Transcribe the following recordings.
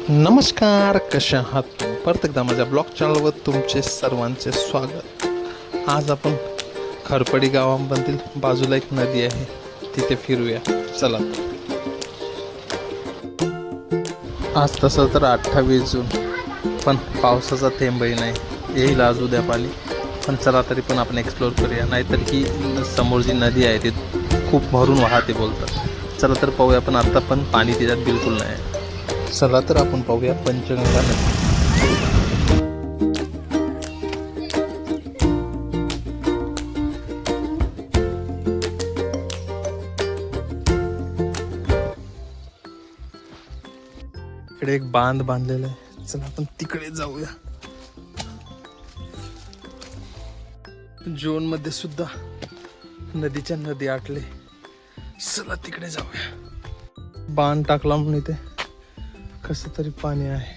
नमस्कार, कशा आहात? परत एकदा माझ्या ब्लॉग चॅनलवर तुमचे सर्वांचे स्वागत. आज आपण खरपडी गावामधील बाजूला एक नदी आहे, तिथे फिरूया. चला. आज तसं तर 28 जून, पण पावसाचा थेंबही नाही. येईल आज उद्या पाणी, पण चला तरी पण आपण एक्सप्लोर करूया. नाहीतर ही समोर जी नदी आहे ती खूप भरून वाहते बोलतात. चला तर पाहूया, पण आता पण पाणी तिच्यात बिलकुल नाही आहे. चला तर आपण पाहूया पंचगंगा नदी. इकडे एक बांध बांधलेला आहे, चला आपण तिकडे जाऊया. जून मध्ये सुद्धा नदीच्या नदी आटले, चला तिकडे जाऊया. बांध टाकला म्हणून इथे कस तरी पाणी आहे.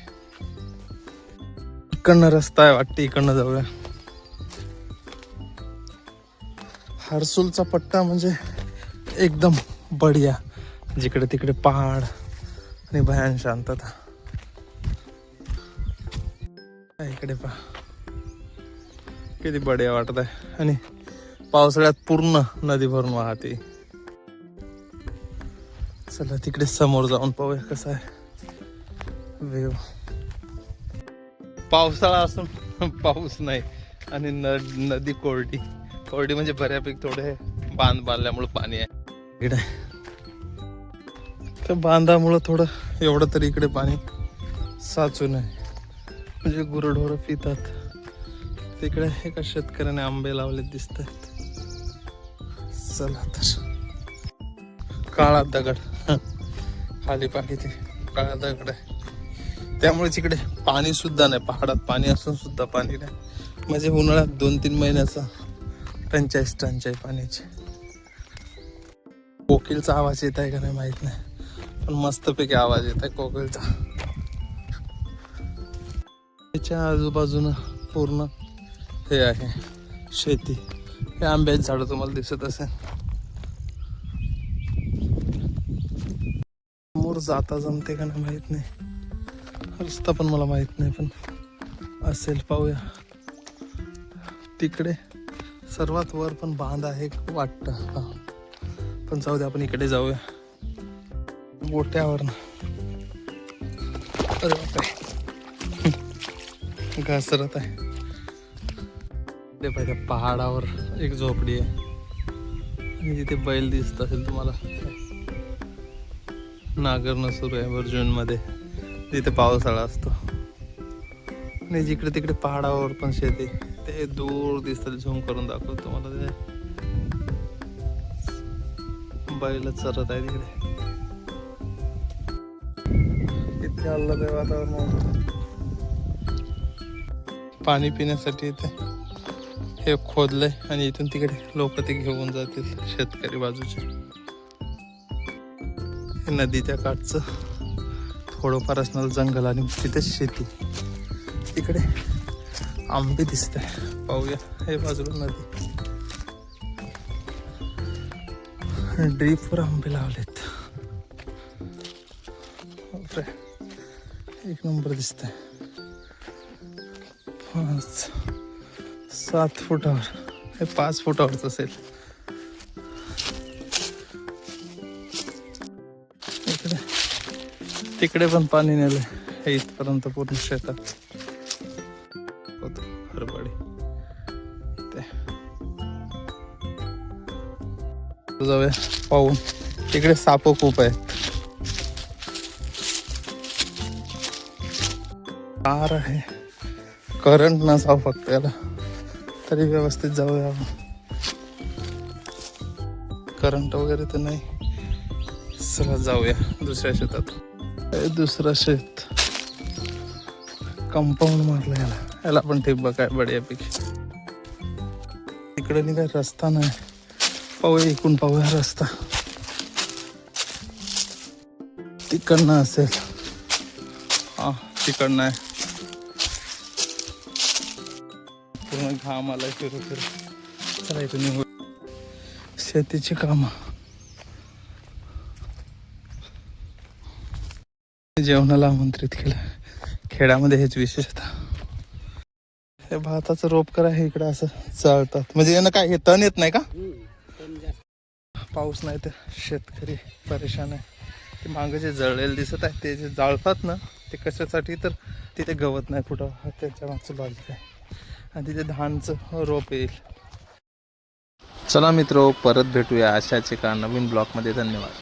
इकडनं रस्ता आहे वाटते, इकडनं जाऊया. हर्सुलचा पट्टा म्हणजे एकदम बढिया, जिकडे तिकडे पहाड आणि भयान शांतता. इकडे पहा किती बढिया वाटत आहे, आणि पावसाळ्यात पूर्ण नदी भरून वाहते. चला तिकडे समोर जाऊन पाहूया कसं आहे वेव. पावसाळा असून पाऊस नाही, आणि नदी कोरडी कोरडी म्हणजे बऱ्यापैकी थोडे बांध बांधल्यामुळे पाणी आहे इकडे. त्या बांधामुळं थोडं एवढं तरी इकडे पाणी साचून आहे, म्हणजे गुरढोरं पितात. तिकडे एका शेतकऱ्याने आंबे लावले दिसतात. चला तर. काळा दगड खाली पाणी, ते काळा दगड आहे, त्यामुळेच इकडे पाणी सुद्धा नाही. पहाडात पाणी असून सुद्धा पाणी नाही, म्हणजे उन्हाळ्यात 2-3 महिन्याचा टंचाई पाण्याची. कोकिलचा आवाज येत आहे का नाही माहित नाही, पण मस्तपैकी आवाज येत आहे कोकिलचा. त्याच्या आजूबाजूनं पूर्ण हे आहे शेती. हे आंब्याची झाडं तुम्हाला दिसत असेल. समोर जाता जमते का नाही माहित नाही, रस्ता पण मला माहित नाही, पण असेल पाहूया. तिकडे सर्वात वर पण बांध आहे वाटतं, पण जाऊ दे आपण इकडे जाऊया गोट्यावर. अरे बापरे, घसरत आहे. ते पाहिजे पहाडावर एक झोपडी आहे, आणि तिथे बैल दिसत असेल तुम्हाला. नांगरणं सुरू आहे वर जून मध्ये, तिथे पावसाळा असतो. आणि जिकडे तिकडे पहाडावर पण शेती, ते दूर दिसतात. झूम करून दाखवतो तुम्हाला. ते बैल चरत आहे तिकडे. इथे आल्हाद वातावरण. पाणी पिण्यासाठी इथे हे खोदलंय, आणि इथून तिकडे लोक ते घेऊन जातील, शेतकरी बाजूचे. नदीच्या काठचं थोडंफार असणार जंगल, आणि तिथेच शेती. तिकडे आंबे दिसत आहे, पाहूया. हे बाजूला नदी, ड्रीपवर आंबे लावलेत. एक नंबर दिसत आहे. 5-7 फुटावर, हे 5 फुटावरच असेल. इकडे तिकडे पण पाणी नेलं, हे इथपर्यंत पूर्ण शेतात होतं. खरबडी ते जाऊया पाहून. तिकडे साप खूप आहेत. कार आहे, करंट नसावं फक्त याला, तरी व्यवस्थित जाऊया आपण. करंट वगैरे तर नाही. चला जाऊया दुसऱ्या शेतात. दुसरं शेत कंपाऊंड मारलं याला पण ठिबक आहे बढियापैकी. तिकडे नाही काय रस्ता नाही, पाहूया इकडून पाहूया रस्ता. तिकडनं असेल, हा तिकडनं आहे. पूर्ण घाम आलाय फिरू. चला इथून निघू. शेतीची कामं जेवणाला आमंत्रित केलं. खेड्यामध्ये हेच विशेषतः. हे भाताचं रोप करा हे इकडं असं चालतात. म्हणजे यानं काय हे तण येत नाही का? पाऊस नाही तर शेतकरी परेशान आहे. ते मागं जे जळलेलं दिसत आहे ते जे जाळतात ना ते कशासाठी, तर तिथे गवत नाही कुठं, त्याच्या मागचं लॉजिक आहे. आणि तिथे धानचं रोप येईल. चला मित्र, परत भेटूया अशाच एका नवीन ब्लॉगमध्ये. धन्यवाद.